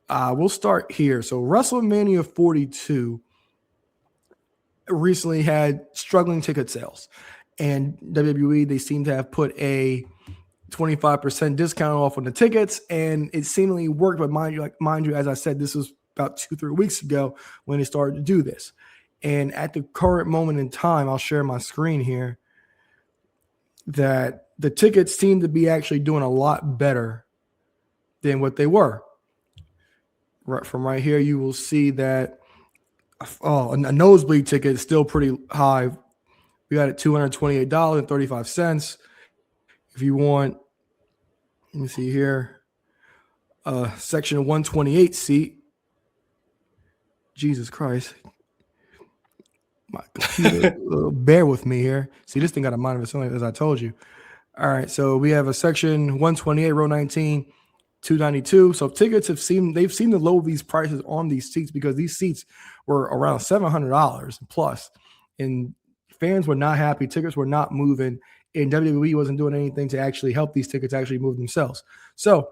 We'll start here. So WrestleMania 42 recently had struggling ticket sales, and WWE, they seem to have put a 25% discount off on the tickets, and it seemingly worked. But mind you, as I said, this was about 2-3 weeks ago when they started to do this. And at the current moment in time, I'll share my screen here, that the tickets seem to be actually doing a lot better than what they were. Right from right here, you will see that a nosebleed ticket is still pretty high. We got it $228.35. If you want, let me see here, section 128 seat. Jesus Christ. My computer, bear with me here. See, this thing got a mind of its own, as I told you. All right, so we have a section 128, row 19, $292. So tickets they've seen to lower these prices on these seats because these seats were around $700 plus, and fans were not happy. Tickets were not moving, and WWE wasn't doing anything to actually help these tickets actually move themselves. So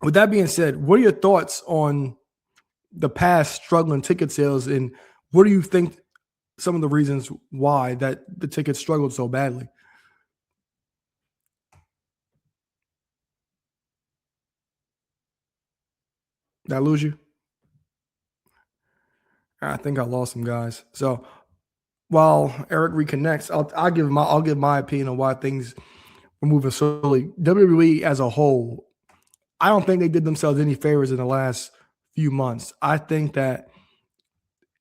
with that being said, what are your thoughts on the past struggling ticket sales, and what do you think some of the reasons why that the tickets struggled so badly? Did I lose you? I think I lost some guys. So while Eric reconnects, I'll give my opinion on why things were moving slowly. WWE as a whole, I don't think they did themselves any favors in the last few months. I think that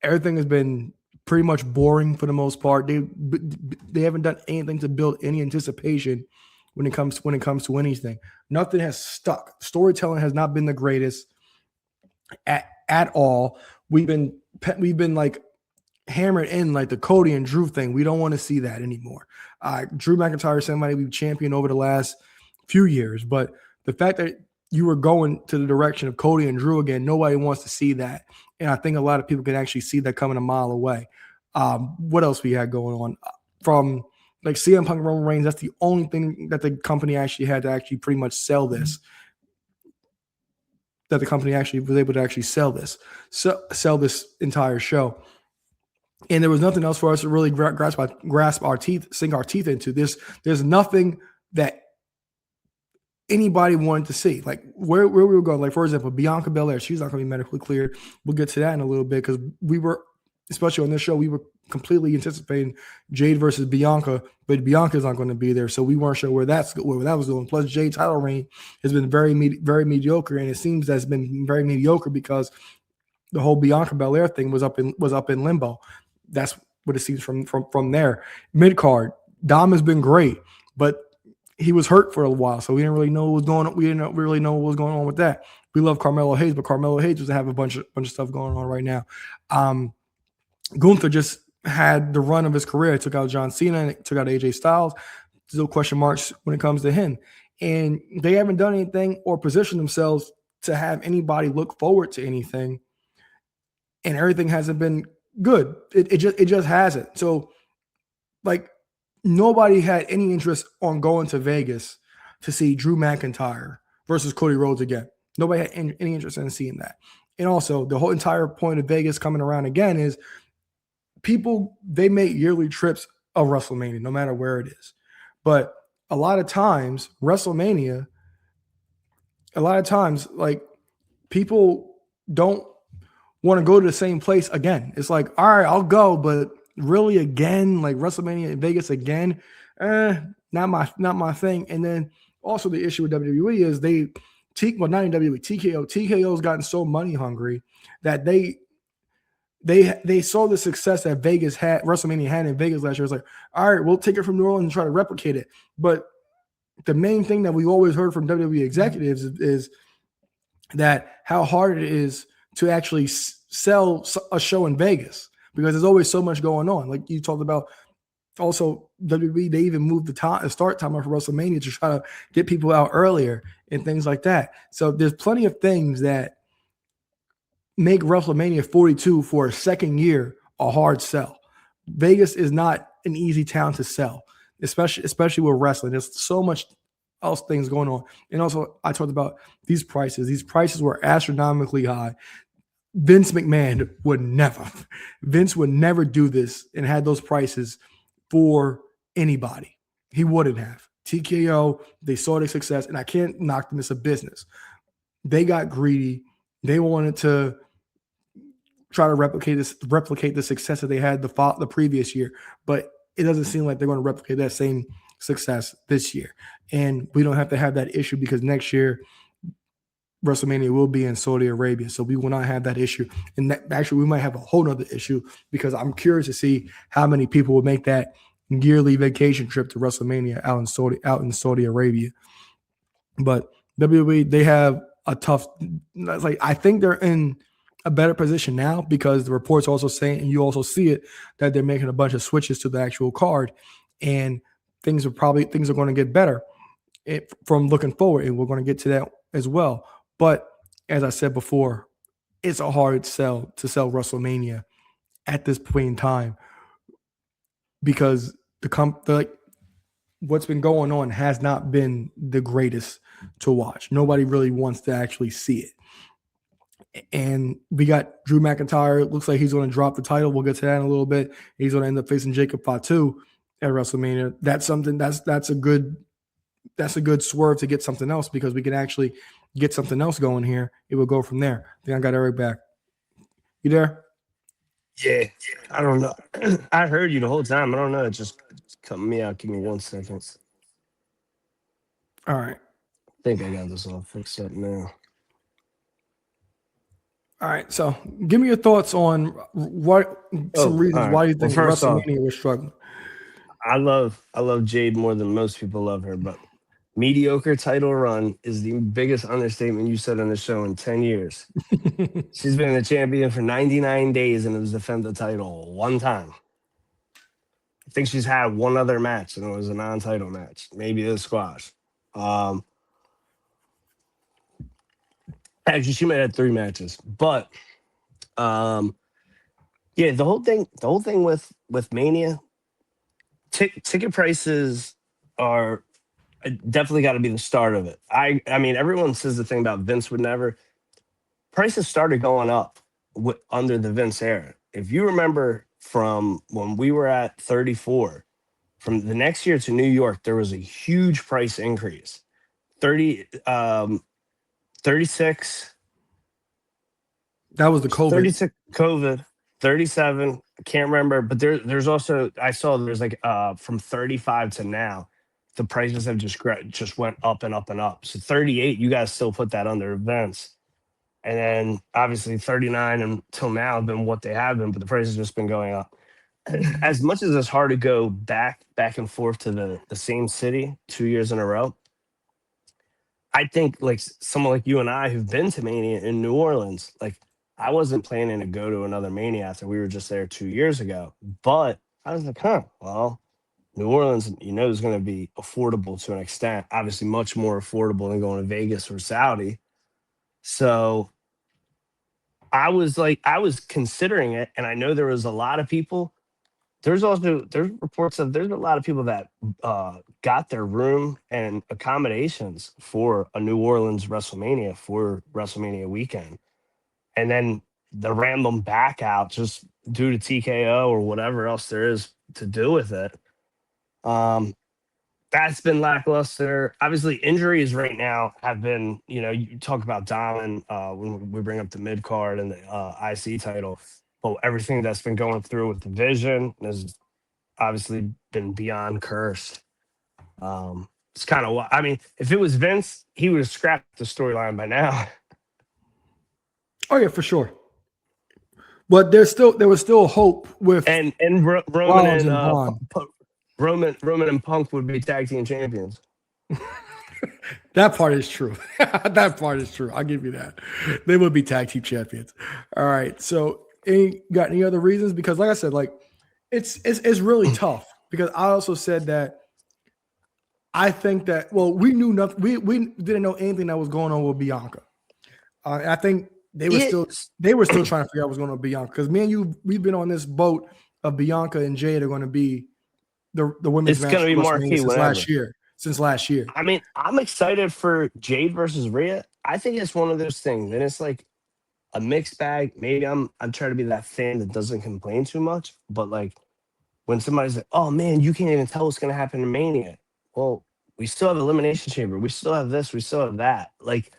everything has been pretty much boring for the most part. They haven't done anything to build any anticipation when it comes to anything. Nothing has stuck. Storytelling has not been the greatest at all. We've been like hammered in like the Cody and Drew thing. We don't want to see that anymore. Drew McIntyre is somebody we've championed over the last few years, but the fact that you were going to the direction of Cody and Drew again, nobody wants to see that. And I think a lot of people can actually see that coming a mile away. What else we had going on? From like CM Punk and Roman Reigns, that's the only thing that the company actually had to actually pretty much sell this. That the company actually was able to actually sell this entire show. And there was nothing else for us to really grasp our teeth, sink our teeth into. There's nothing that anybody wanted to see. Like where we were going. Like, for example, Bianca Belair, she's not going to be medically cleared. We'll get to that in a little bit, because we were, especially on this show, we were completely anticipating Jade versus Bianca, but Bianca's not going to be there, so we weren't sure where that was going. Plus, Jade's title reign has been very mediocre, and it seems that's been very mediocre because the whole Bianca Belair thing was up in limbo. That's what it seems from there. Mid card, Dom has been great, but he was hurt for a while, so we didn't really know what was going on. We didn't really know what was going on with that. We love Carmelo Hayes, but Carmelo Hayes doesn't have a bunch of stuff going on right now. Gunther just had the run of his career. He took out John Cena and took out AJ Styles. Still question marks when it comes to him. And they haven't done anything or positioned themselves to have anybody look forward to anything. And everything hasn't been good. It just hasn't. So, like, nobody had any interest on going to Vegas to see Drew McIntyre versus Cody Rhodes again. Nobody had any interest in seeing that. And also, the whole entire point of Vegas coming around again is people, they make yearly trips of WrestleMania, no matter where it is. But a lot of times, WrestleMania, like, people don't want to go to the same place again. It's like, all right, I'll go, but really again, like WrestleMania in Vegas again, not my thing. And then also the issue with WWE is not in WWE, TKO's gotten so money hungry that they saw the success that WrestleMania had in Vegas last year. It's like, all right, we'll take it from New Orleans and try to replicate it. But the main thing that we always heard from WWE executives is that how hard it is to actually sell a show in Vegas, because there's always so much going on. Like you talked about, also WWE, they even moved the start time of WrestleMania to try to get people out earlier and things like that. So there's plenty of things that make WrestleMania 42 for a second year a hard sell. Vegas is not an easy town to sell, especially with wrestling. There's so much else things going on. And also, I talked about these prices. These prices were astronomically high. Vince McMahon would never. Vince would never do this and had those prices for anybody. He wouldn't have. TKO, they saw the success, and I can't knock them. It's a business. They got greedy. They wanted to try to replicate the success that they had the previous year, but it doesn't seem like they're going to replicate that same success this year. And we don't have to have that issue because next year WrestleMania will be in Saudi Arabia, so we will not have that issue. And actually, we might have a whole nother issue because I'm curious to see how many people will make that yearly vacation trip to WrestleMania out in Saudi Arabia. But WWE, they have a tough. Like, I think they're in a better position now because the reports also saying, and you also see it, that they're making a bunch of switches to the actual card, and things are going to get better from looking forward, and we're going to get to that as well. But as I said before, it's a hard sell to sell WrestleMania at this point in time because what's been going on has not been the greatest to watch. Nobody really wants to actually see it. And we got Drew McIntyre. It looks like he's going to drop the title. We'll get to that in a little bit. He's going to end up facing Jacob Fatu at WrestleMania. That's something that's a good swerve to get something else because we can actually get something else going here. It will go from there. I think I got Eric back. You there? Yeah. I don't know. I heard you the whole time. I don't know. It just cut me out. Give me 1 second. All right. I think I got this all fixed up now. All right. So give me your thoughts on some reasons why you think WrestleMania was struggling. I love Jade more than most people love her, but mediocre title run is the biggest understatement you said on the show in 10 years. She's been the champion for 99 days and has defended the title one time. I think she's had one other match, and it was a non-title match. Maybe the squash. Actually, she might have had 3 matches. But yeah, the whole thing with Mania, ticket prices are definitely got to be the start of it. I mean, everyone says the thing about Vince would never. Prices started going up under the Vince era. If you remember from when we were at 34, from the next year to New York, there was a huge price increase. 36. That was the COVID. 36 COVID. 37. I can't remember, but there's also I saw there's like from 35 to now. The prices have just went up and up and up. So 38, you guys still put that under events. And then obviously 39 until now have been what they have been, but the price has just been going up. As much as it's hard to go back and forth to the same city 2 years in a row, I think like someone like you and I who've been to Mania in New Orleans, like I wasn't planning to go to another Mania after we were just there 2 years ago. But I was like, well, New Orleans, is going to be affordable to an extent. Obviously, much more affordable than going to Vegas or Saudi. So I was considering it, and I know there was a lot of people. There's reports of there's a lot of people that got their room and accommodations for a New Orleans WrestleMania for WrestleMania weekend, and then they ran them back out just due to TKO or whatever else there is to do with it. That's been lackluster. Obviously, injuries right now have been, you talk about Diamond when we bring up the mid card and the IC title. But everything that's been going through with the Vision has obviously been beyond cursed. It's kind of I mean, if it was Vince, he would have scrapped the storyline by now. Oh yeah, for sure. But there was still hope with and Roman and Roman and Punk would be tag team champions. That part is true. That part is true. I'll give you that. They would be tag team champions. All right. So, got any other reasons? Because, like I said, like it's really tough. Because I also said that I think that we knew nothing. We didn't know anything that was going on with Bianca. I think they were still trying to figure out what's going on with Bianca. Because me and you, we've been on this boat of Bianca and Jade are going to be the women's match going to be marquee since last year. since last year. I mean, I'm excited for Jade versus Rhea. I think it's one of those things, and it's like a mixed bag. Maybe I'm trying to be that fan that doesn't complain too much, but like when somebody's like, "Oh man, you can't even tell what's going to happen in Mania." Well, we still have Elimination Chamber. We still have this. We still have that. Like,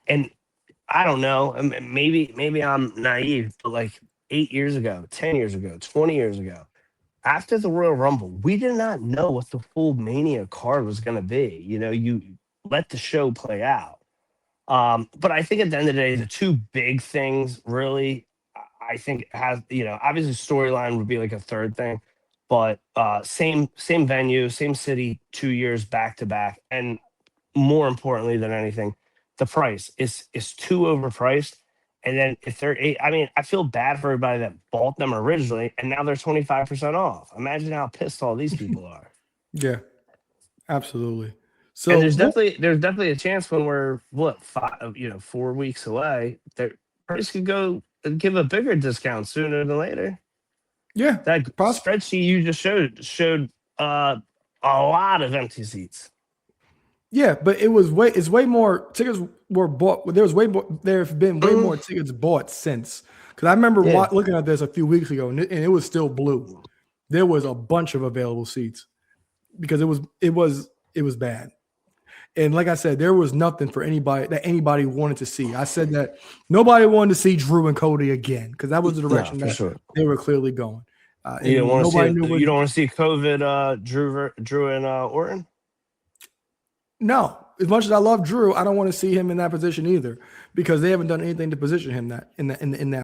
and I don't know. Maybe I'm naive, but like 8 years ago, 10 years ago, 20 years ago, after the Royal Rumble, we did not know what the full Mania card was going to be. You know, you let the show play out. But I think at the end of the day, the two big things really, I think has, obviously storyline would be like a third thing, but same venue, same city, 2 years back to back, and more importantly than anything, the price is too overpriced. And then if they're eight, I mean, I feel bad for everybody that bought them originally, and now they're 25% off. Imagine how pissed all these people are. Yeah, absolutely. So And there's definitely a chance when we're 4 weeks away, their price could go and give a bigger discount sooner than later. yeah, That spreadsheet you just showed a lot of empty seats. yeah, but it's way more tickets were bought. There have been way more tickets bought since. Because I remember looking at this a few weeks ago, and it was still blue. There was a bunch of available seats because it was bad. And like I said, there was nothing for anybody wanted to see. I said that nobody wanted to see Drew and Cody again because that was the direction they were clearly going. You don't want to see COVID Drew and Orton? No, as much as I love Drew, I don't want to see him in that position either because they haven't done anything to position him in that